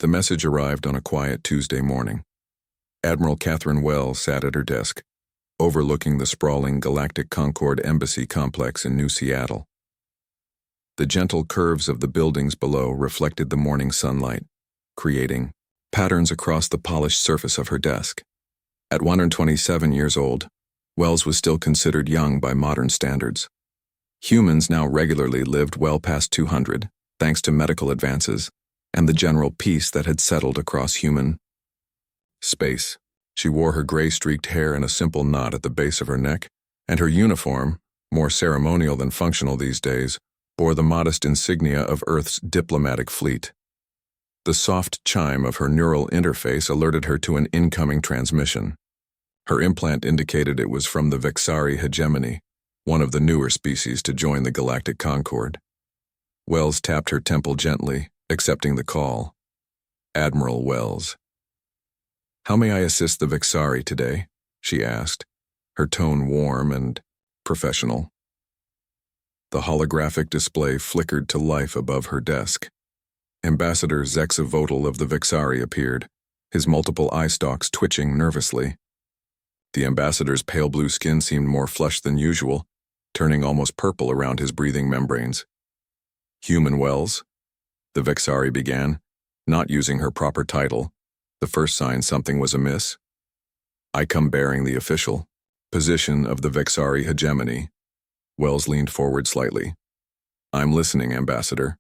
The message arrived on a quiet Tuesday morning. Admiral Catherine Wells sat at her desk, overlooking the sprawling Galactic Concord Embassy complex in New Seattle. The gentle curves of the buildings below reflected the morning sunlight, creating patterns across the polished surface of her desk. At 127 years old, Wells was still considered young by modern standards. Humans now regularly lived well past 200, thanks to medical advances and the general peace that had settled across human space. She wore her gray-streaked hair in a simple knot at the base of her neck, and her uniform, more ceremonial than functional these days, bore the modest insignia of Earth's diplomatic fleet. The soft chime of her neural interface alerted her to an incoming transmission. Her implant indicated it was from the Vexari hegemony, one of the newer species to join the Galactic Concord. Wells tapped her temple gently, accepting the call. Admiral Wells. "How may I assist the Vexari today?" she asked, her tone warm and professional. The holographic display flickered to life above her desk. Ambassador Zexavotel of the Vexari appeared, his multiple eye stalks twitching nervously. The ambassador's pale blue skin seemed more flushed than usual, turning almost purple around his breathing membranes. "Human Wells?" the Vexari began, not using her proper title, the first sign something was amiss. "I come bearing the official position of the Vexari hegemony." Wells leaned forward slightly. "I'm listening, Ambassador."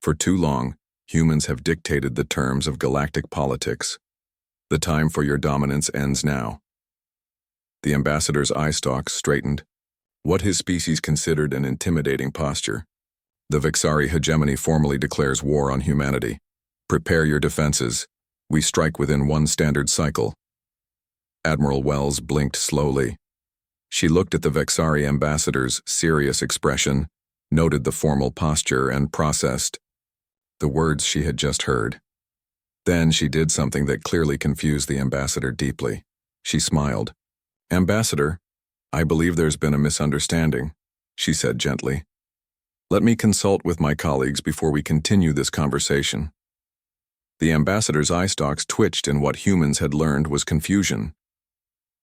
"For too long, humans have dictated the terms of galactic politics. The time for your dominance ends now." The ambassador's eye stalks straightened, what his species considered an intimidating posture. "The Vexari hegemony formally declares war on humanity. Prepare your defenses. We strike within one standard cycle." Admiral Wells blinked slowly. She looked at the Vexari ambassador's serious expression, noted the formal posture, and processed the words she had just heard. Then she did something that clearly confused the ambassador deeply. She smiled. "Ambassador, I believe there's been a misunderstanding," she said gently. "Let me consult with my colleagues before we continue this conversation." The ambassador's eye stalks twitched in what humans had learned was confusion.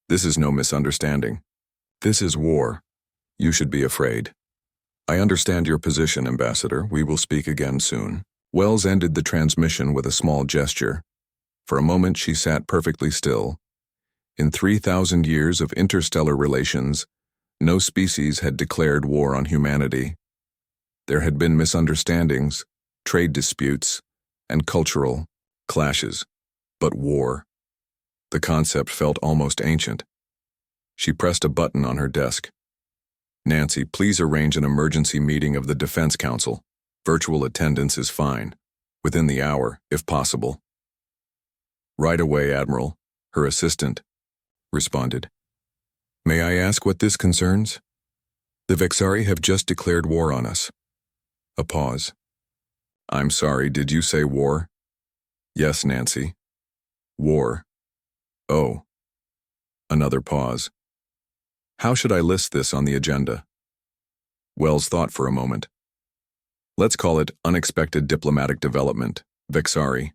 "This is no misunderstanding. This is war. You should be afraid." "I understand your position, Ambassador. We will speak again soon." Wells ended the transmission with a small gesture. For a moment she sat perfectly still. In 3,000 years of interstellar relations, no species had declared war on humanity. There had been misunderstandings, trade disputes, and cultural clashes, but war. The concept felt almost ancient. She pressed a button on her desk. "Nancy, please arrange an emergency meeting of the Defense Council. Virtual attendance is fine. Within the hour, if possible." "Right away, Admiral," her assistant responded. "May I ask what this concerns?" "The Vexari have just declared war on us." A pause. "I'm sorry, did you say war?" "Yes, Nancy. War." "Oh." Another pause. "How should I list this on the agenda?" Wells thought for a moment. "Let's call it Unexpected Diplomatic Development, Vexari."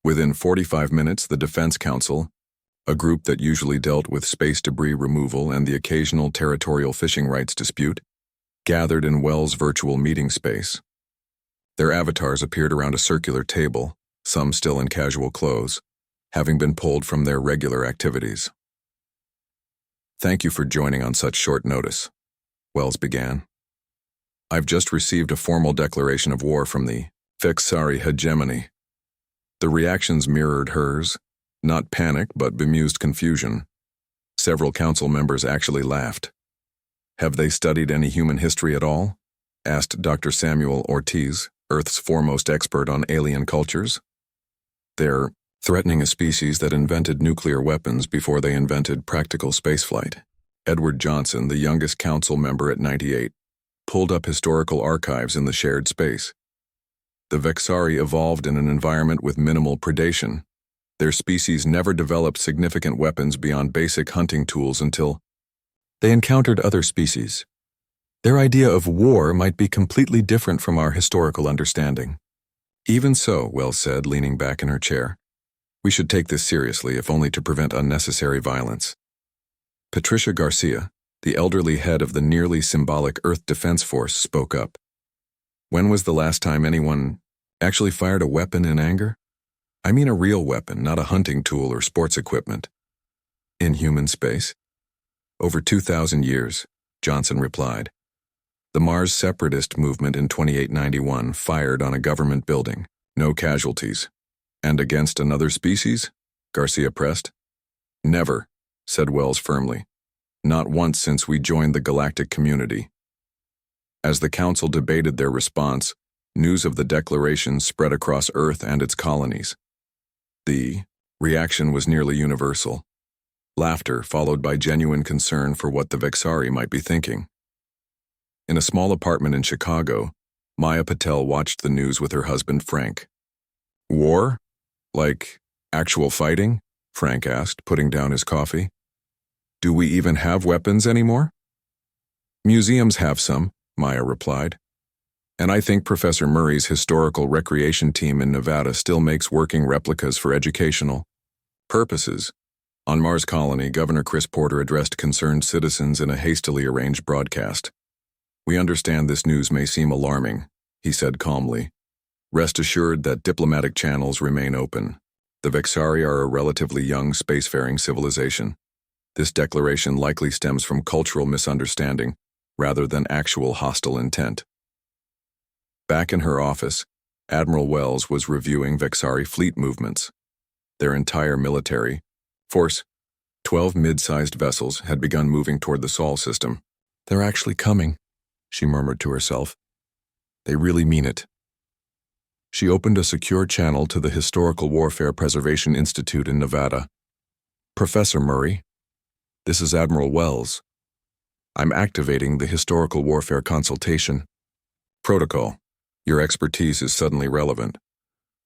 Within 45 minutes, the Defense Council, a group that usually dealt with space debris removal and the occasional territorial fishing rights dispute, gathered in Wells' virtual meeting space. Their avatars appeared around a circular table, some still in casual clothes, having been pulled from their regular activities. "Thank you for joining on such short notice," Wells began. "I've just received a formal declaration of war from the Vexari hegemony." The reactions mirrored hers, not panic but bemused confusion. Several council members actually laughed. "Have they studied any human history at all?" asked Dr. Samuel Ortiz, Earth's foremost expert on alien cultures. "They're threatening a species that invented nuclear weapons before they invented practical spaceflight." Edward Johnson, the youngest council member at 98, pulled up historical archives in the shared space. The Vexari evolved in an environment with minimal predation. Their species never developed significant weapons beyond basic hunting tools until they encountered other species. Their idea of war might be completely different from our historical understanding. Even so, Wells said, leaning back in her chair. We should take this seriously, if only to prevent unnecessary violence. Patricia Garcia, the elderly head of the nearly symbolic Earth Defense Force, spoke up. When was the last time anyone actually fired a weapon in anger? I mean a real weapon, not a hunting tool or sports equipment. In human space? Over 2,000 years, Johnson replied. The Mars separatist movement in 2891 fired on a government building. No casualties. And against another species? Garcia pressed. Never, said Wells firmly. Not once since we joined the galactic community. As the council debated their response, news of the declaration spread across Earth and its colonies. The reaction was nearly universal. Laughter followed by genuine concern for what the Vexari might be thinking. In a small apartment in Chicago, Maya Patel watched the news with her husband Frank. War? Like actual fighting? Frank asked, putting down his coffee. Do we even have weapons anymore? Museums have some, Maya replied. And I think Professor Murray's historical recreation team in Nevada still makes working replicas for educational purposes. On Mars Colony, Governor Chris Porter addressed concerned citizens in a hastily arranged broadcast. We understand this news may seem alarming, he said calmly. Rest assured that diplomatic channels remain open. The Vexari are a relatively young spacefaring civilization. This declaration likely stems from cultural misunderstanding rather than actual hostile intent. Back in her office, Admiral Wells was reviewing Vexari fleet movements. Their entire military force, 12 mid-sized vessels, had begun moving toward the Sol system. They're actually coming, she murmured to herself. They really mean it. She opened a secure channel to the Historical Warfare Preservation Institute in Nevada. Professor Murray, this is Admiral Wells. I'm activating the Historical Warfare Consultation. Protocol. Your expertise is suddenly relevant.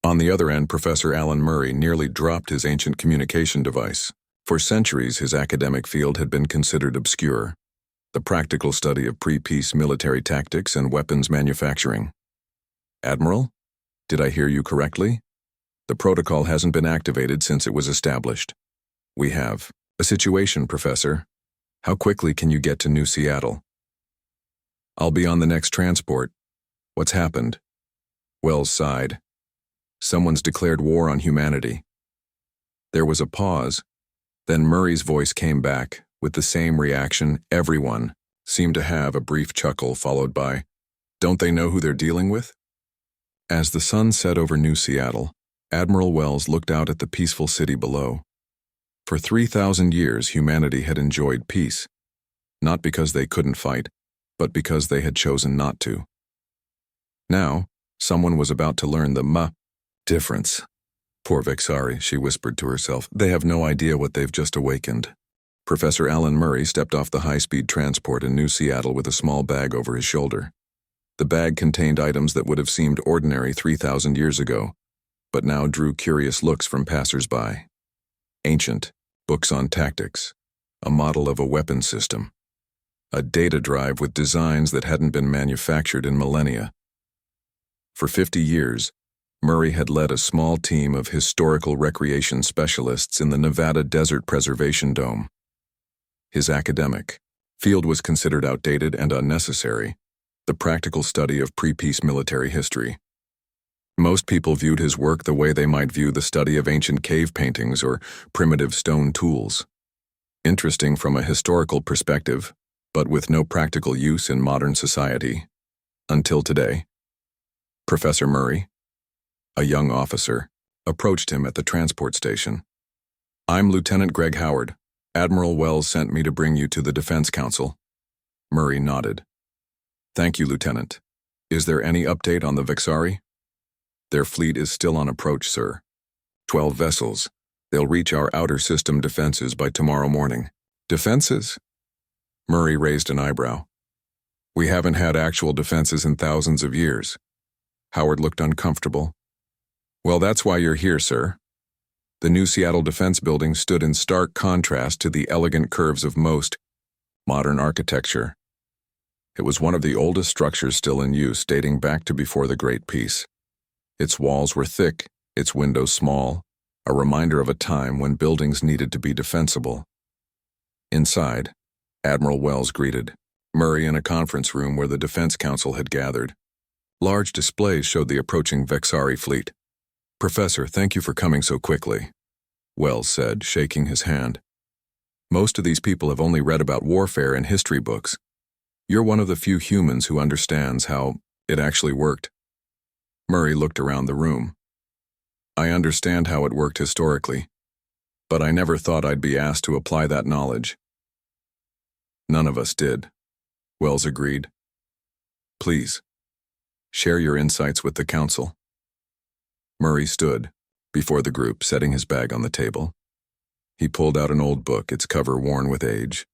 On the other end, Professor Alan Murray nearly dropped his ancient communication device. For centuries, his academic field had been considered obscure. The practical study of pre-peace military tactics and weapons manufacturing. Admiral? Did I hear you correctly? The protocol hasn't been activated since it was established. We have a situation, Professor. How quickly can you get to New Seattle? I'll be on the next transport. What's happened? Wells sighed. Someone's declared war on humanity. There was a pause. Then Murray's voice came back, with the same reaction everyone seemed to have, a brief chuckle followed by, don't they know who they're dealing with? As the sun set over New Seattle, Admiral Wells looked out at the peaceful city below. For 3,000 years, humanity had enjoyed peace, not because they couldn't fight, but because they had chosen not to. Now, someone was about to learn the difference. Poor Vexari, she whispered to herself. They have no idea what they've just awakened. Professor Alan Murray stepped off the high-speed transport in New Seattle with a small bag over his shoulder. The bag contained items that would have seemed ordinary 3,000 years ago, but now drew curious looks from passers-by. Ancient, books on tactics, a model of a weapon system, a data drive with designs that hadn't been manufactured in millennia. For 50 years, Murray had led a small team of historical recreation specialists in the Nevada Desert Preservation Dome. His academic field was considered outdated and unnecessary, the practical study of pre-peace military history. Most people viewed his work the way they might view the study of ancient cave paintings or primitive stone tools. Interesting from a historical perspective, but with no practical use in modern society. Until today. Professor Murray, a young officer, approached him at the transport station. I'm Lieutenant Greg Howard. Admiral Wells sent me to bring you to the Defense Council. Murray nodded. Thank you, Lieutenant. Is there any update on the Vexari? Their fleet is still on approach, sir. 12 vessels. They'll reach our outer system defenses by tomorrow morning. Defenses? Murray raised an eyebrow. We haven't had actual defenses in thousands of years. Howard looked uncomfortable. Well, that's why you're here, sir. The New Seattle Defense Building stood in stark contrast to the elegant curves of most modern architecture. It was one of the oldest structures still in use, dating back to before the Great Peace. Its walls were thick, its windows small, a reminder of a time when buildings needed to be defensible. Inside, Admiral Wells greeted Murray in a conference room where the Defense Council had gathered. Large displays showed the approaching Vexari fleet. "Professor, thank you for coming so quickly," Wells said, shaking his hand. "Most of these people have only read about warfare in history books. You're one of the few humans who understands how it actually worked." Murray looked around the room. "I understand how it worked historically, but I never thought I'd be asked to apply that knowledge." "None of us did," Wells agreed. "Please, share your insights with the council." Murray stood before the group, setting his bag on the table. He pulled out an old book, its cover worn with age.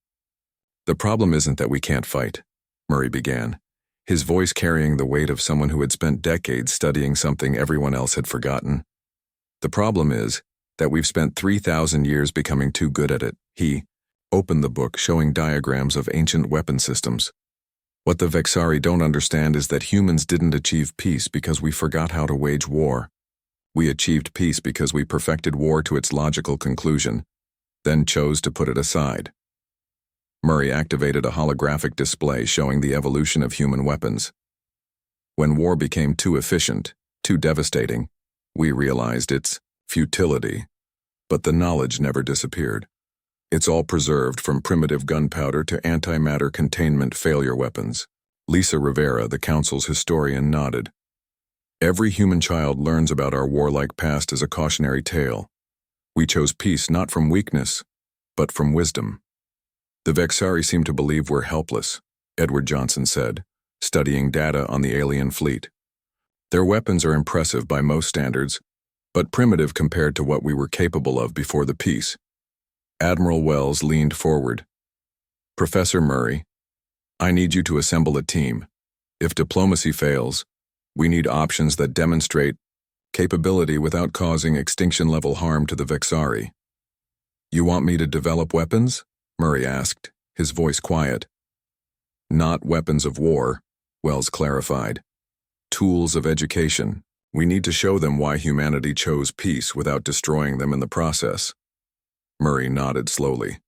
"The problem isn't that we can't fight," Murray began, his voice carrying the weight of someone who had spent decades studying something everyone else had forgotten. "The problem is that we've spent 3,000 years becoming too good at it." He opened the book, showing diagrams of ancient weapon systems. "What the Vexari don't understand is that humans didn't achieve peace because we forgot how to wage war. We achieved peace because we perfected war to its logical conclusion, then chose to put it aside." Murray activated a holographic display showing the evolution of human weapons. "When war became too efficient, too devastating, we realized its futility, but the knowledge never disappeared. It's all preserved, from primitive gunpowder to antimatter containment failure weapons." Lisa Rivera, the council's historian, nodded. "Every human child learns about our warlike past as a cautionary tale. We chose peace not from weakness, but from wisdom." "The Vexari seem to believe we're helpless," Edward Johnson said, studying data on the alien fleet. "Their weapons are impressive by most standards, but primitive compared to what we were capable of before the peace." Admiral Wells leaned forward. "Professor Murray, I need you to assemble a team. If diplomacy fails, we need options that demonstrate capability without causing extinction-level harm to the Vexari." "You want me to develop weapons?" Murray asked, his voice quiet. "Not weapons of war," Wells clarified. "Tools of education. We need to show them why humanity chose peace without destroying them in the process." Murray nodded slowly.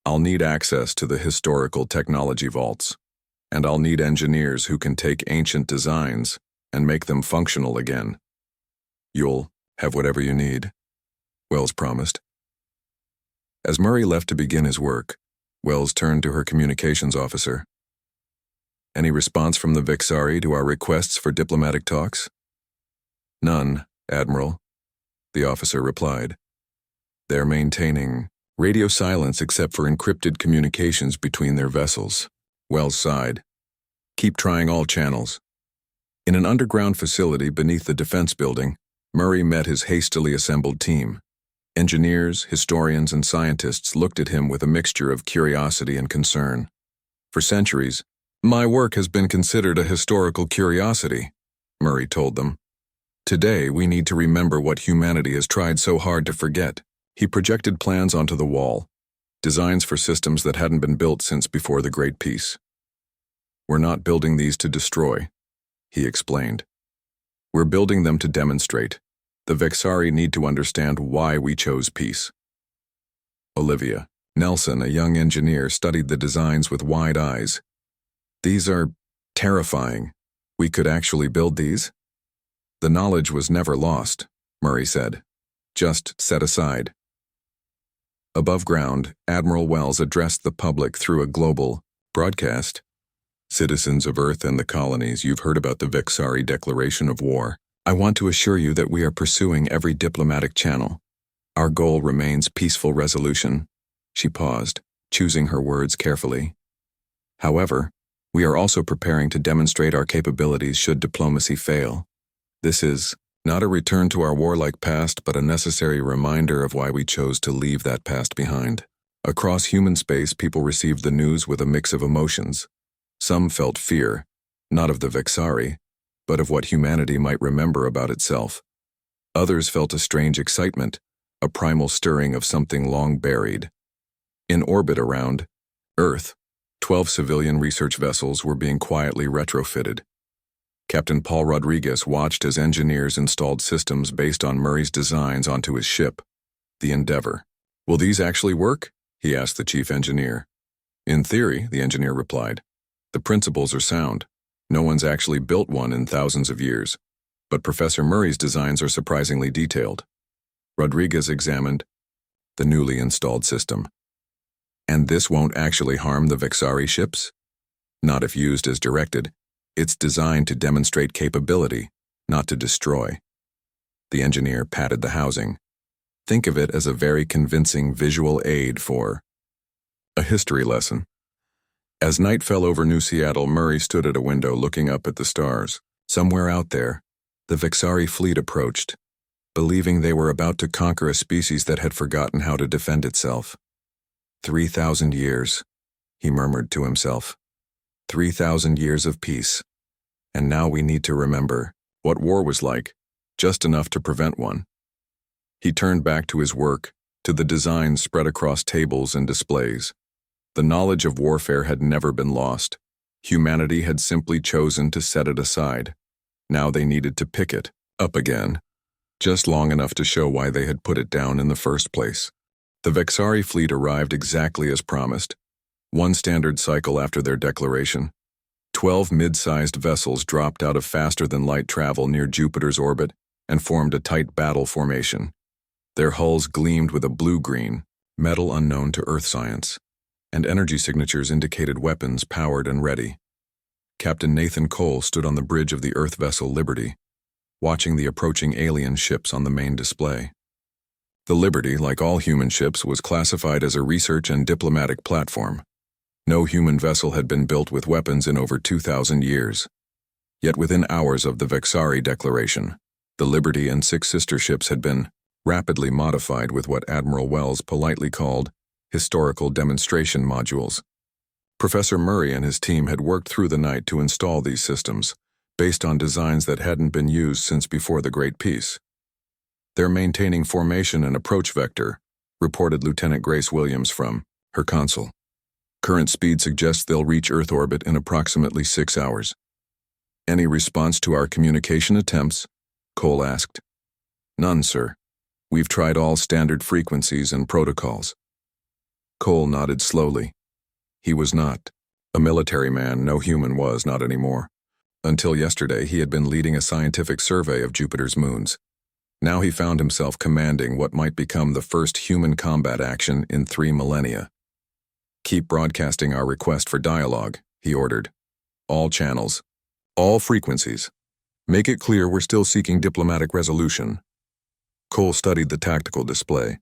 "I'll need access to the historical technology vaults, and I'll need engineers who can take ancient designs and make them functional again." "You'll have whatever you need," Wells promised. As Murray left to begin his work, Wells turned to her communications officer. "Any response from the Vexari to our requests for diplomatic talks?" "None, Admiral," the officer replied. "They're maintaining radio silence except for encrypted communications between their vessels." Wells sighed. "Keep trying all channels." In an underground facility beneath the defense building, Murray met his hastily assembled team. Engineers, historians, and scientists looked at him with a mixture of curiosity and concern. "For centuries, my work has been considered a historical curiosity," Murray told them. "Today, we need to remember what humanity has tried so hard to forget." He projected plans onto the wall, designs for systems that hadn't been built since before the Great Peace. "We're not building these to destroy," he explained. "We're building them to demonstrate. The Vexari need to understand why we chose peace." Olivia Nelson, a young engineer, studied the designs with wide eyes. "These are terrifying. We could actually build these?" "The knowledge was never lost," Murray said. "Just set aside." Above ground, Admiral Wells addressed the public through a global broadcast. "Citizens of Earth and the colonies, you've heard about the Vexari declaration of war. I want to assure you that we are pursuing every diplomatic channel. Our goal remains peaceful resolution." She paused, choosing her words carefully. "However, we are also preparing to demonstrate our capabilities should diplomacy fail. This is not a return to our warlike past, but a necessary reminder of why we chose to leave that past behind." Across human space, people received the news with a mix of emotions. Some felt fear, not of the Vexari, but of what humanity might remember about itself. Others felt a strange excitement, a primal stirring of something long buried. In orbit around Earth, 12 civilian research vessels were being quietly retrofitted. Captain Paul Rodriguez watched as engineers installed systems based on Murray's designs onto his ship, the Endeavor. "Will these actually work?" he asked the chief engineer. "In theory," the engineer replied. "The principles are sound. No one's actually built one in thousands of years. But Professor Murray's designs are surprisingly detailed." Rodriguez examined the newly installed system. "And this won't actually harm the Vexari ships?" "Not if used as directed. It's designed to demonstrate capability, not to destroy." The engineer patted the housing. "Think of it as a very convincing visual aid for a history lesson." As night fell over New Seattle, Murray stood at a window looking up at the stars. Somewhere out there, the Vexari fleet approached, believing they were about to conquer a species that had forgotten how to defend itself. 3,000 years, he murmured to himself. 3,000 years of peace. And now we need to remember what war was like, just enough to prevent one. He turned back to his work, to the designs spread across tables and displays. The knowledge of warfare had never been lost. Humanity had simply chosen to set it aside. Now they needed to pick it up again, just long enough to show why they had put it down in the first place. The Vexari fleet arrived exactly as promised, one standard cycle after their declaration. 12 mid-sized vessels dropped out of faster-than-light travel near Jupiter's orbit and formed a tight battle formation. Their hulls gleamed with a blue-green, metal unknown to Earth science, and energy signatures indicated weapons powered and ready. Captain Nathan Cole stood on the bridge of the Earth vessel Liberty, watching the approaching alien ships on the main display. The Liberty, like all human ships, was classified as a research and diplomatic platform. No human vessel had been built with weapons in over 2,000 years. Yet within hours of the Vexari declaration, the Liberty and 6 sister ships had been rapidly modified with what Admiral Wells politely called historical demonstration modules. Professor Murray and his team had worked through the night to install these systems, based on designs that hadn't been used since before the Great Peace. "They're maintaining formation and approach vector," reported Lieutenant Grace Williams from her console. "Current speed suggests they'll reach Earth orbit in approximately 6 hours. "Any response to our communication attempts?" Cole asked. "None, sir. We've tried all standard frequencies and protocols." Cole nodded slowly. He was not a military man. No human was, not anymore. Until yesterday, he had been leading a scientific survey of Jupiter's moons. Now he found himself commanding what might become the first human combat action in 3 millennia. "Keep broadcasting our request for dialogue," he ordered. "All channels, all frequencies. Make it clear we're still seeking diplomatic resolution." Cole studied the tactical display.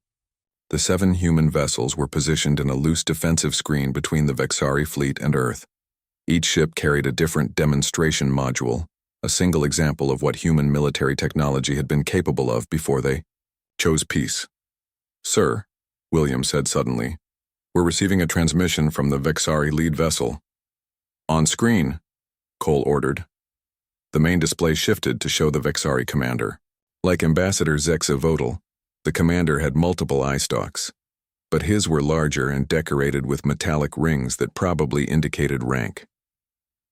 The 7 human vessels were positioned in a loose defensive screen between the Vexari fleet and Earth. Each ship carried a different demonstration module, a single example of what human military technology had been capable of before they chose peace. "Sir," Williams said suddenly, "we're receiving a transmission from the Vexari lead vessel." "On screen," Cole ordered. The main display shifted to show the Vexari commander. Like Ambassador Zexavotel, the commander had multiple eye stalks, but his were larger and decorated with metallic rings that probably indicated rank.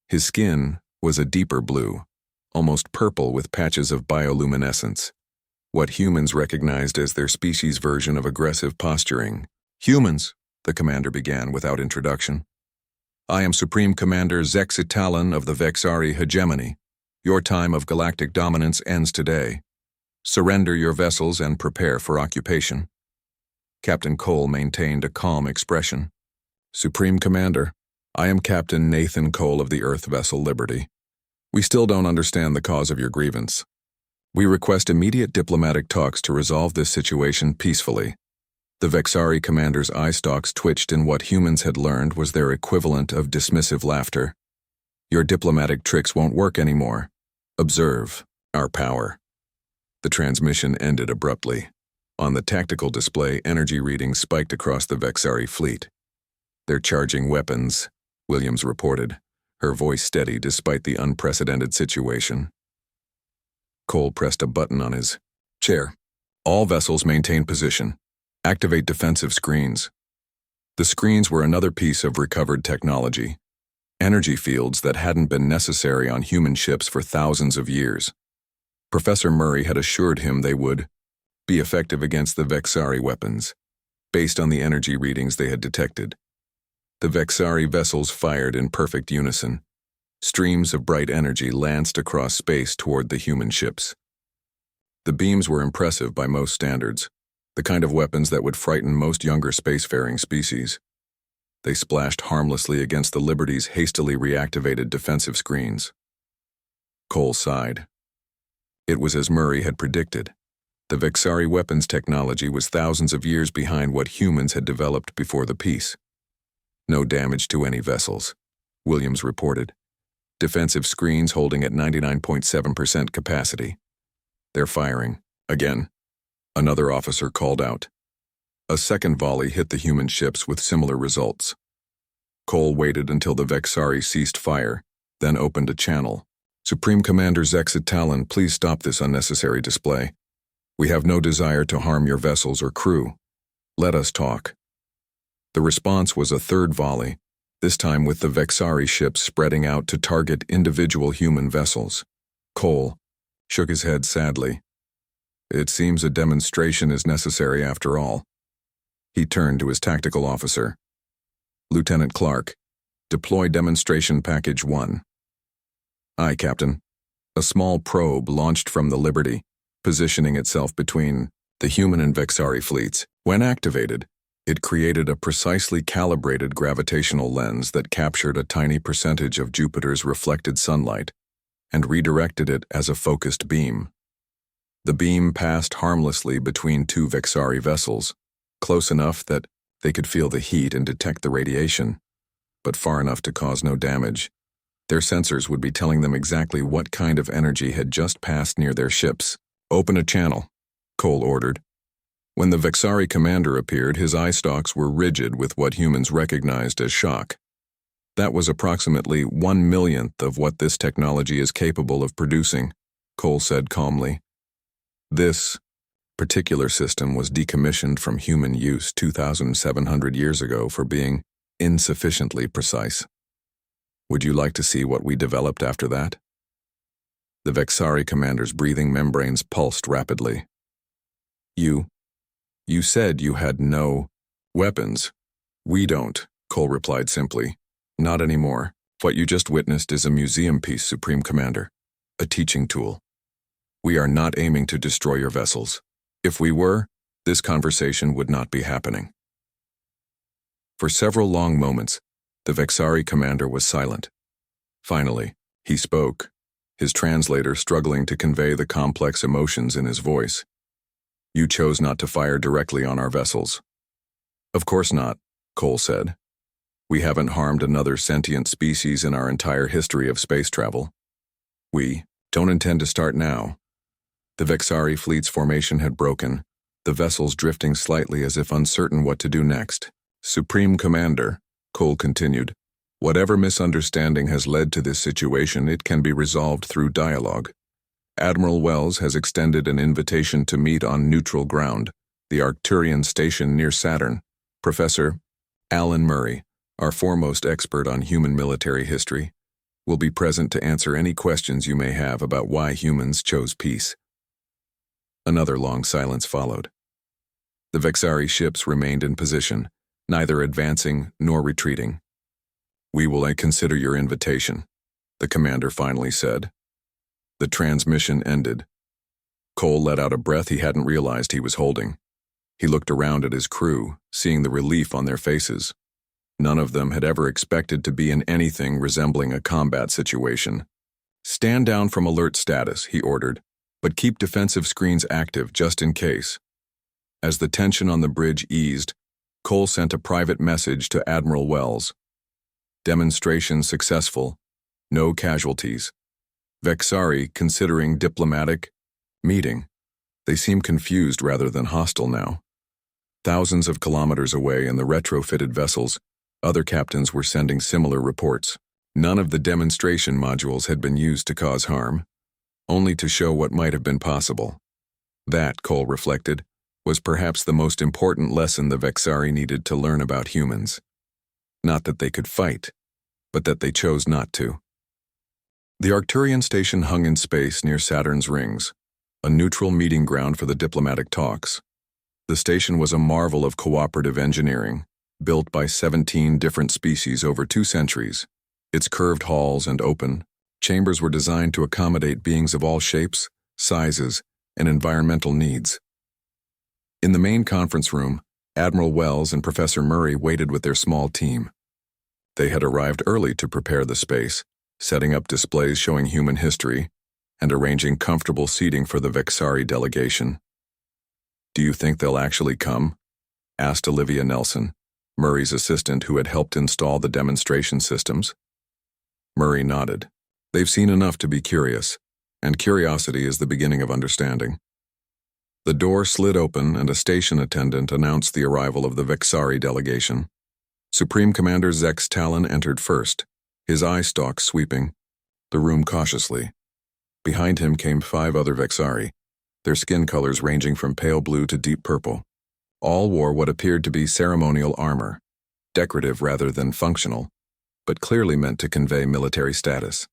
His skin was a deeper blue, almost purple with patches of bioluminescence, what humans recognized as their species' version of aggressive posturing. "Humans," the commander began without introduction. "I am Supreme Commander Zexitalan of the Vexari Hegemony. Your time of galactic dominance ends today. Surrender your vessels and prepare for occupation." Captain Cole maintained a calm expression. "Supreme Commander, I am Captain Nathan Cole of the Earth vessel Liberty. We still don't understand the cause of your grievance. We request immediate diplomatic talks to resolve this situation peacefully." The Vexari commander's eye stalks twitched in what humans had learned was their equivalent of dismissive laughter. "Your diplomatic tricks won't work anymore. Observe our power." The transmission ended abruptly. On the tactical display, energy readings spiked across the Vexari fleet. "They're charging weapons," Williams reported, her voice steady despite the unprecedented situation. Cole pressed a button on his chair. "All vessels maintain position. Activate defensive screens." The screens were another piece of recovered technology. energy fields that hadn't been necessary on human ships for thousands of years. Professor Murray had assured him they would be effective against the Vexari weapons, based on the energy readings they had detected. The Vexari vessels fired in perfect unison. Streams of bright energy lanced across space toward the human ships. The beams were impressive by most standards, the kind of weapons that would frighten most younger spacefaring species. They splashed harmlessly against the Liberty's hastily reactivated defensive screens. Cole sighed. It was as Murray had predicted. The Vexari weapons technology was thousands of years behind what humans had developed before the peace. No damage to any vessels, Williams reported. Defensive screens holding at 99.7% capacity. They're firing. Again. Another officer called out. A second volley hit the human ships with similar results. Cole waited until the Vexari ceased fire, then opened a channel. Supreme Commander Zexit Talon, please stop this unnecessary display. We have no desire to harm your vessels or crew. Let us talk. The response was a third volley, this time with the Vexari ships spreading out to target individual human vessels. Cole shook his head sadly. It seems a demonstration is necessary after all. He turned to his tactical officer. Lieutenant Clark, deploy Demonstration Package 1. Aye, Captain. A small probe launched from the Liberty, positioning itself between the human and Vexari fleets. When activated, it created a precisely calibrated gravitational lens that captured a tiny percentage of Jupiter's reflected sunlight and redirected it as a focused beam. The beam passed harmlessly between two Vexari vessels, close enough that they could feel the heat and detect the radiation, but far enough to cause no damage. Their sensors would be telling them exactly what kind of energy had just passed near their ships. Open a channel, Cole ordered. When the Vexari commander appeared, his eye stalks were rigid with what humans recognized as shock. That was approximately 1/1,000,000th of what this technology is capable of producing, Cole said calmly. This particular system was decommissioned from human use 2,700 years ago for being insufficiently precise. Would you like to see what we developed after that? The Vexari commander's breathing membranes pulsed rapidly. You said you had no weapons. We don't, Cole replied simply. Not anymore. What you just witnessed is a museum piece, Supreme Commander. A teaching tool. We are not aiming to destroy your vessels. If we were, this conversation would not be happening. For several long moments, the Vexari commander was silent. Finally, he spoke, his translator struggling to convey the complex emotions in his voice. You chose not to fire directly on our vessels. Of course not, Cole said. We haven't harmed another sentient species in our entire history of space travel. We don't intend to start now. The Vexari fleet's formation had broken, the vessels drifting slightly as if uncertain what to do next. Supreme Commander, Cole continued, whatever misunderstanding has led to this situation, it can be resolved through dialogue. Admiral Wells has extended an invitation to meet on neutral ground, the Arcturian station near Saturn. Professor Alan Murray, our foremost expert on human military history, will be present to answer any questions you may have about why humans chose peace. Another long silence followed. The Vexari ships remained in position, neither advancing nor retreating. We will consider your invitation, the commander finally said. The transmission ended. Cole let out a breath he hadn't realized he was holding. He looked around at his crew, seeing the relief on their faces. None of them had ever expected to be in anything resembling a combat situation. Stand down from alert status, he ordered, but keep defensive screens active just in case. As the tension on the bridge eased, Cole sent a private message to Admiral Wells. Demonstration successful. No casualties. Vexari considering diplomatic meeting. They seem confused rather than hostile now. Thousands of kilometers away in the retrofitted vessels, other captains were sending similar reports. None of the demonstration modules had been used to cause harm, only to show what might have been possible. That, Cole reflected, was perhaps the most important lesson the Vexari needed to learn about humans. Not that they could fight, but that they chose not to. The Arcturian station hung in space near Saturn's rings, a neutral meeting ground for the diplomatic talks. The station was a marvel of cooperative engineering, built by 17 different species over 2 centuries. Its curved halls and open chambers were designed to accommodate beings of all shapes, sizes, and environmental needs. In the main conference room, Admiral Wells and Professor Murray waited with their small team. They had arrived early to prepare the space, setting up displays showing human history and arranging comfortable seating for the Vexari delegation. "Do you think they'll actually come?" asked Olivia Nelson, Murray's assistant who had helped install the demonstration systems. Murray nodded. "They've seen enough to be curious, and curiosity is the beginning of understanding." The door slid open and a station attendant announced the arrival of the Vexari delegation. Supreme Commander Zex Talon entered first, his eye stalks sweeping the room cautiously. Behind him came 5 other Vexari, their skin colors ranging from pale blue to deep purple. All wore what appeared to be ceremonial armor, decorative rather than functional, but clearly meant to convey military status.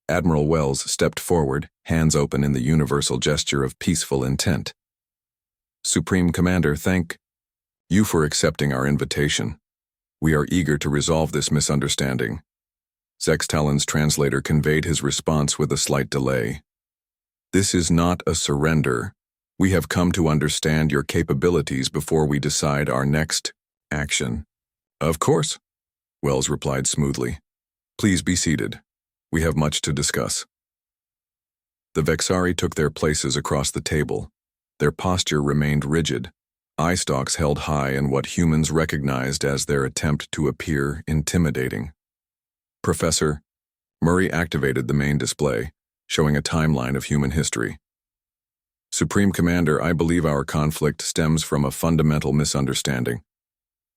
Admiral Wells stepped forward, hands open in the universal gesture of peaceful intent. "Supreme Commander, thank you for accepting our invitation. We are eager to resolve this misunderstanding." Zex Talon's translator conveyed his response with a slight delay. "This is not a surrender. We have come to understand your capabilities before we decide our next action." "Of course," Wells replied smoothly. "Please be seated. We have much to discuss." The Vexari took their places across the table. Their posture remained rigid, eye stalks held high in what humans recognized as their attempt to appear intimidating. "Professor," Murray activated the main display, showing a timeline of human history. "Supreme Commander, I believe our conflict stems from a fundamental misunderstanding.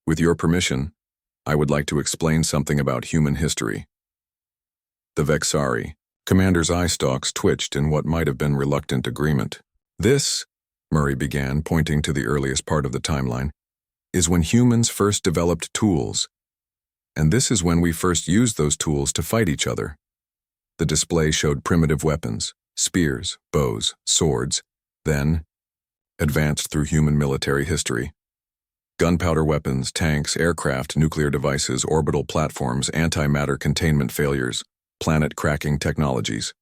With your permission, I would like to explain something about human history." The Vexari commander's eye stalks twitched in what might have been reluctant agreement. "This," Murray began, pointing to the earliest part of the timeline, "is when humans first developed tools. And this is when we first used those tools to fight each other." The display showed primitive weapons, spears, bows, swords, then advanced through human military history. Gunpowder weapons, tanks, aircraft, nuclear devices, orbital platforms, antimatter containment failures, planet-cracking technologies.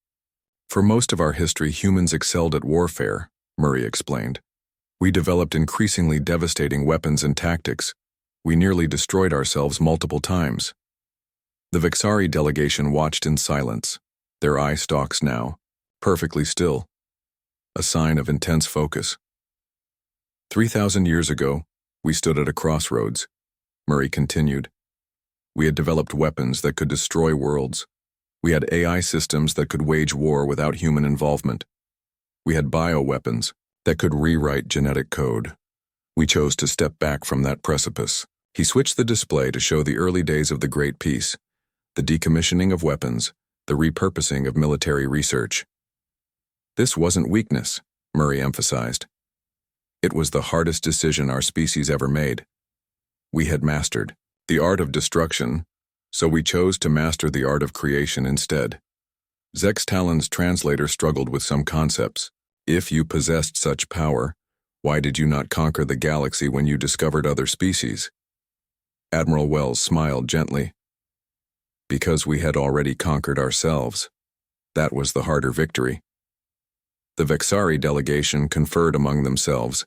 "For most of our history, humans excelled at warfare," Murray explained. "We developed increasingly devastating weapons and tactics. We nearly destroyed ourselves multiple times." The Vexari delegation watched in silence, their eye stalks now perfectly still, a sign of intense focus. 3,000 years ago, we stood at a crossroads," Murray continued. "We had developed weapons that could destroy worlds. We had AI systems that could wage war without human involvement. We had bioweapons that could rewrite genetic code. We chose to step back from that precipice." He switched the display to show the early days of the Great Peace, the decommissioning of weapons, the repurposing of military research. "This wasn't weakness," Murray emphasized. "It was the hardest decision our species ever made. We had mastered the art of destruction, so we chose to master the art of creation instead." Zex Talon's translator struggled with some concepts. "If you possessed such power, why did you not conquer the galaxy when you discovered other species?" Admiral Wells smiled gently. "Because we had already conquered ourselves. That was the harder victory." The Vexari delegation conferred among themselves,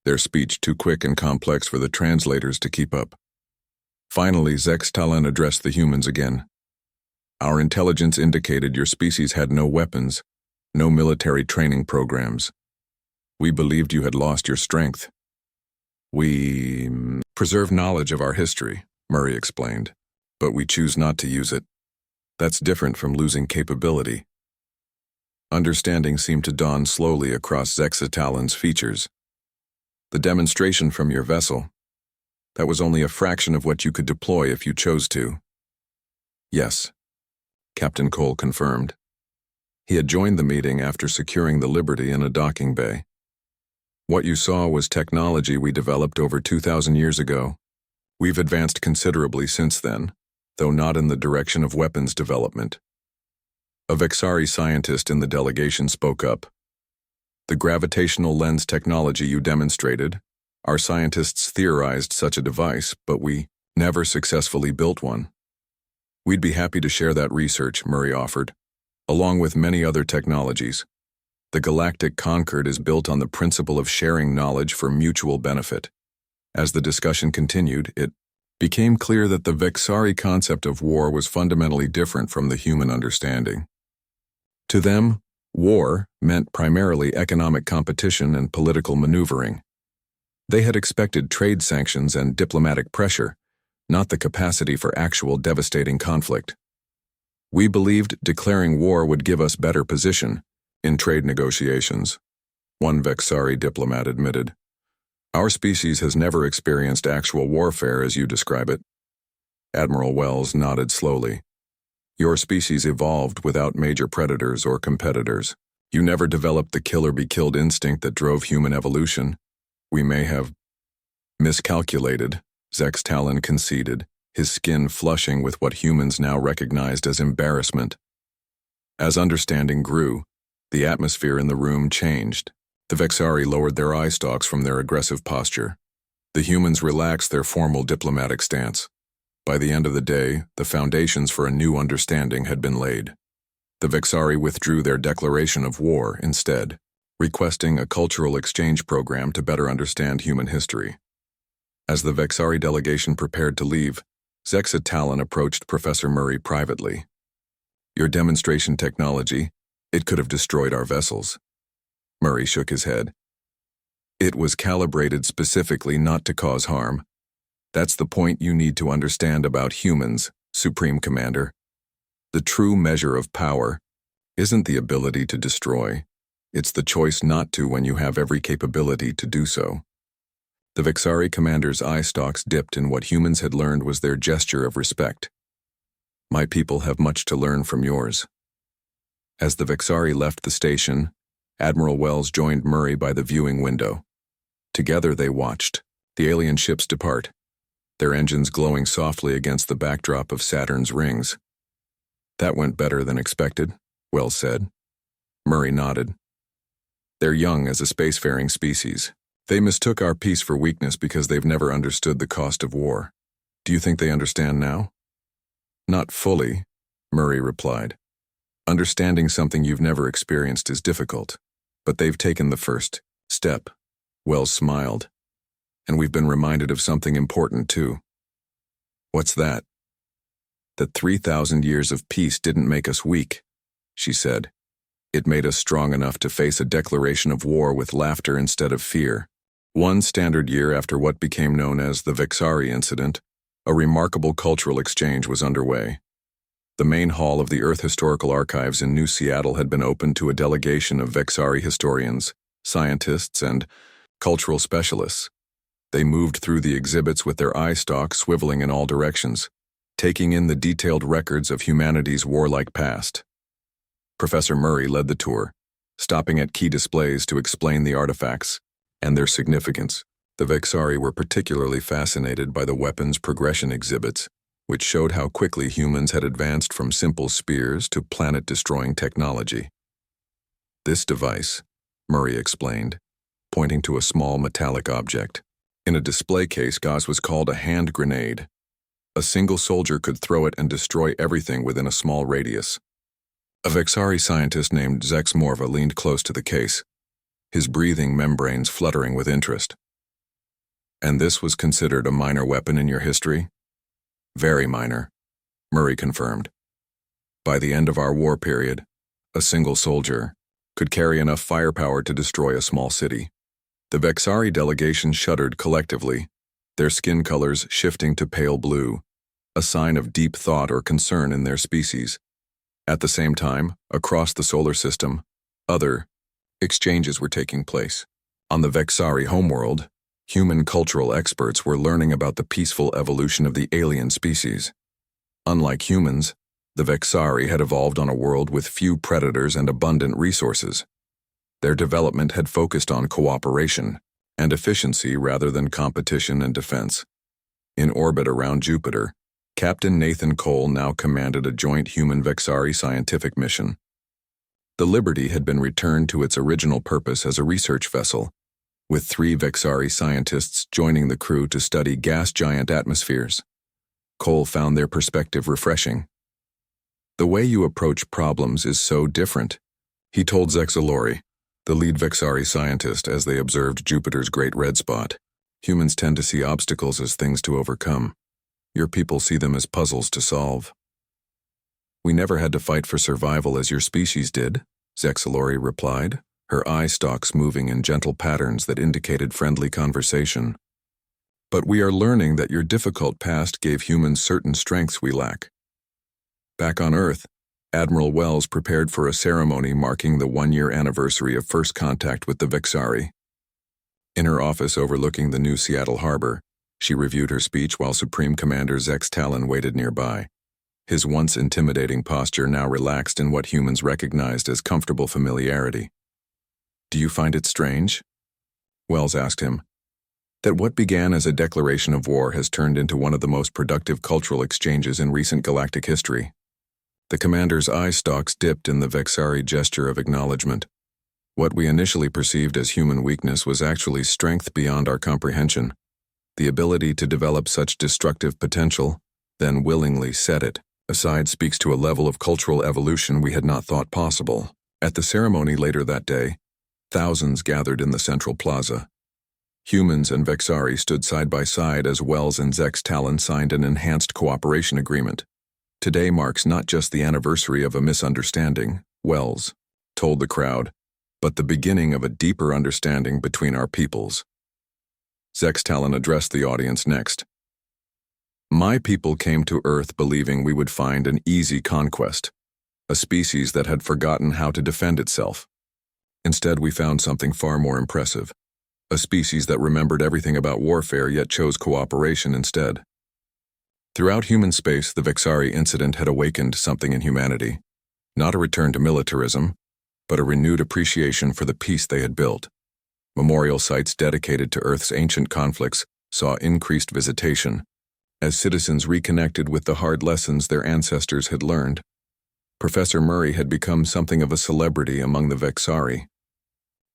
their speech too quick and complex for the translators to keep up. Finally, Zex Talon addressed the humans again. "Our intelligence indicated your species had no weapons, no military training programs. We believed you had lost your strength. We preserve knowledge of our history," Murray explained, "but we choose not to use it. That's different from losing capability." Understanding seemed to dawn slowly across Zex Talon's features. "The demonstration from your vessel, that was only a fraction of what you could deploy if you chose to." "Yes," Captain Cole confirmed. He had joined the meeting after securing the Liberty in a docking bay. "What you saw was technology we developed over 2,000 years ago. We've advanced considerably since then, though not in the direction of weapons development. A Vexari scientist in the delegation spoke up. The gravitational lens technology you demonstrated, our scientists theorized such a device, but we never successfully built one. We'd be happy to share that research, Murray offered, along with many other technologies. The Galactic Concord is built on the principle of sharing knowledge for mutual benefit. As the discussion continued, it became clear that the Vexari concept of war was fundamentally different from the human understanding. To them, war meant primarily economic competition and political maneuvering. They had expected trade sanctions and diplomatic pressure, not the capacity for actual devastating conflict. We believed declaring war would give us better position in trade negotiations, one Vexari diplomat admitted. Our species has never experienced actual warfare as you describe it. Admiral Wells nodded slowly. Your species evolved without major predators or competitors. You never developed the kill-or-be-killed instinct that drove human evolution. We may have miscalculated, Zex Talon conceded, his skin flushing with what humans now recognized as embarrassment. As understanding grew, the atmosphere in the room changed. The Vexari lowered their eye stalks from their aggressive posture. The humans relaxed their formal diplomatic stance. By the end of the day, the foundations for a new understanding had been laid. The Vexari withdrew their declaration of war instead, requesting a cultural exchange program to better understand human history. As the Vexari delegation prepared to leave, Zexa Talon approached Professor Murray privately. Your demonstration technology, it could have destroyed our vessels. Murray shook his head. It was calibrated specifically not to cause harm. That's the point you need to understand about humans, Supreme Commander. The true measure of power isn't the ability to destroy. It's the choice not to when you have every capability to do so. The Vexari commander's eye stalks dipped in what humans had learned was their gesture of respect. My people have much to learn from yours. As the Vexari left the station, Admiral Wells joined Murray by the viewing window. Together they watched the alien ships depart, their engines glowing softly against the backdrop of Saturn's rings. That went better than expected, Wells said. Murray nodded. They're young as a spacefaring species. They mistook our peace for weakness because they've never understood the cost of war. Do you think they understand now? Not fully, Murray replied. Understanding something you've never experienced is difficult, but they've taken the first step. Wells smiled. And we've been reminded of something important too. What's that? That 3,000 years of peace didn't make us weak, she said. It made us strong enough to face a declaration of war with laughter instead of fear. One standard year after what became known as the Vexari incident, a remarkable cultural exchange was underway. The main hall of the Earth Historical Archives in New Seattle had been opened to a delegation of Vexari historians, scientists, and cultural specialists. They moved through the exhibits with their eye stalks swiveling in all directions, taking in the detailed records of humanity's warlike past. Professor Murray led the tour, stopping at key displays to explain the artifacts and their significance. The Vexari were particularly fascinated by the weapons progression exhibits, which showed how quickly humans had advanced from simple spears to planet-destroying technology. This device, Murray explained, pointing to a small metallic object. In a display case, Gauss was called a hand grenade. A single soldier could throw it and destroy everything within a small radius. A Vexari scientist named Zex Morva leaned close to the case, his breathing membranes fluttering with interest. And this was considered a minor weapon in your history? Very minor, Murray confirmed. By the end of our war period, a single soldier could carry enough firepower to destroy a small city. The Vexari delegation shuddered collectively, their skin colors shifting to pale blue, a sign of deep thought or concern in their species. At the same time, across the solar system, other exchanges were taking place. On the Vexari homeworld, human cultural experts were learning about the peaceful evolution of the alien species. Unlike humans, the Vexari had evolved on a world with few predators and abundant resources. Their development had focused on cooperation and efficiency rather than competition and defense. In orbit around Jupiter, Captain Nathan Cole now commanded a joint human-Vexari scientific mission. The Liberty had been returned to its original purpose as a research vessel, with 3 Vexari scientists joining the crew to study gas giant atmospheres. Cole found their perspective refreshing. "The way you approach problems is so different," he told Zexalori, the lead Vexari scientist, as they observed Jupiter's great red spot. "Humans tend to see obstacles as things to overcome. Your people see them as puzzles to solve." "We never had to fight for survival as your species did," Zexalori replied, her eye stalks moving in gentle patterns that indicated friendly conversation. "But we are learning that your difficult past gave humans certain strengths we lack." Back on Earth, Admiral Wells prepared for a ceremony marking the 1-year anniversary of first contact with the Vexari. In her office overlooking the new Seattle harbor, she reviewed her speech while Supreme Commander Zex Talon waited nearby. His once intimidating posture now relaxed in what humans recognized as comfortable familiarity. "Do you find it strange?" Wells asked him. "That what began as a declaration of war has turned into one of the most productive cultural exchanges in recent galactic history." The commander's eye stalks dipped in the Vexari gesture of acknowledgement. What we initially perceived as human weakness was actually strength beyond our comprehension. The ability to develop such destructive potential, then willingly set it aside, speaks to a level of cultural evolution we had not thought possible. At the ceremony later that day, thousands gathered in the central plaza. Humans and Vexari stood side by side as Wells and Zex Talon signed an enhanced cooperation agreement. "Today marks not just the anniversary of a misunderstanding," Wells told the crowd, "but the beginning of a deeper understanding between our peoples." Zex Talon addressed the audience next. "My people came to Earth believing we would find an easy conquest, a species that had forgotten how to defend itself. Instead, we found something far more impressive, a species that remembered everything about warfare yet chose cooperation instead." Throughout human space, the Vexari incident had awakened something in humanity. Not a return to militarism, but a renewed appreciation for the peace they had built. Memorial sites dedicated to Earth's ancient conflicts saw increased visitation, as citizens reconnected with the hard lessons their ancestors had learned. Professor Murray had become something of a celebrity among the Vexari.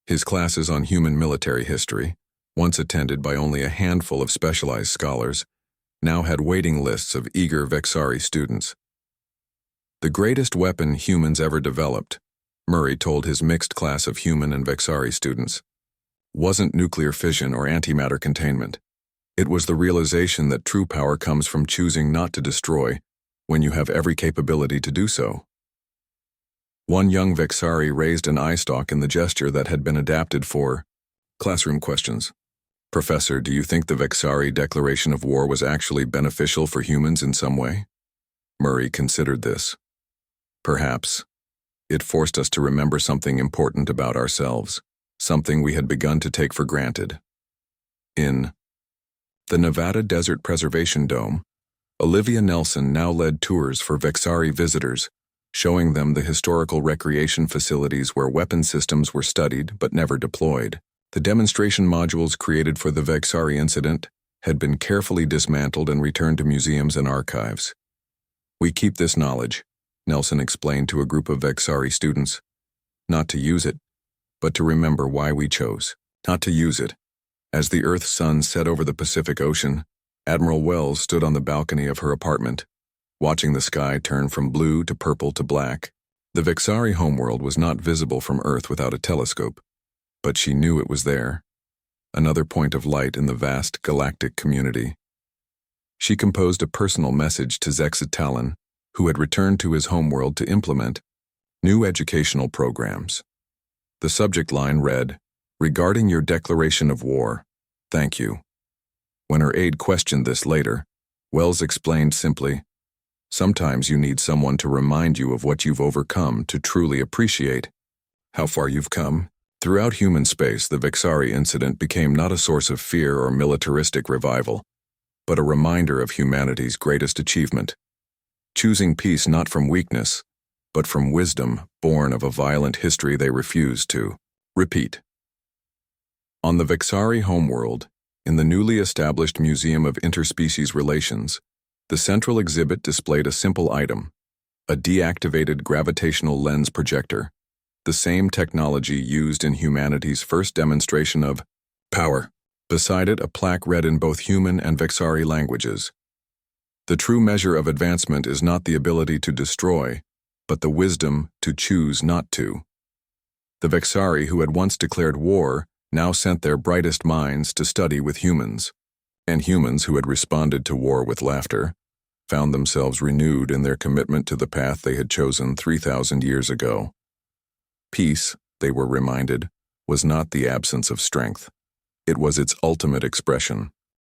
His classes on human military history, once attended by only a handful of specialized scholars, now had waiting lists of eager Vexari students. "The greatest weapon humans ever developed," Murray told his mixed class of human and Vexari students, "wasn't nuclear fission or antimatter containment. It was the realization that true power comes from choosing not to destroy when you have every capability to do so." One young Vexari raised an eye stalk in the gesture that had been adapted for classroom questions. "Professor, do you think the Vexari declaration of war was actually beneficial for humans in some way?" Murray considered this. "Perhaps. It forced us to remember something important about ourselves, something we had begun to take for granted." In the Nevada Desert Preservation Dome, Olivia Nelson now led tours for Vexari visitors, showing them the historical recreation facilities where weapon systems were studied but never deployed. The demonstration modules created for the Vexari incident had been carefully dismantled and returned to museums and archives. "We keep this knowledge," Nelson explained to a group of Vexari students, "not to use it, but to remember why we chose not to use it." As the Earth's sun set over the Pacific Ocean, Admiral Wells stood on the balcony of her apartment, watching the sky turn from blue to purple to black. The Vexari homeworld was not visible from Earth without a telescope, but she knew it was there, another point of light in the vast galactic community. She composed a personal message to Zex Talon, who had returned to his homeworld to implement new educational programs. The subject line read, "Regarding your declaration of war, thank you." When her aide questioned this later, Wells explained simply, "Sometimes you need someone to remind you of what you've overcome to truly appreciate how far you've come." Throughout human space, the Vexari incident became not a source of fear or militaristic revival, but a reminder of humanity's greatest achievement, choosing peace not from weakness, but from wisdom born of a violent history they refused to repeat. On the Vexari homeworld, in the newly established Museum of Interspecies Relations, The central exhibit displayed a simple item, a deactivated gravitational lens projector, the same technology used in humanity's first demonstration of power. Beside it, a plaque read in both human and Vexari languages. The true measure of advancement is not the ability to destroy, but the wisdom to choose not to. The Vexari, who had once declared war, now sent their brightest minds to study with humans, and humans who had responded to war with laughter found themselves renewed in their commitment to the path they had chosen 3,000 years ago. Peace, they were reminded, was not the absence of strength. It was its ultimate expression.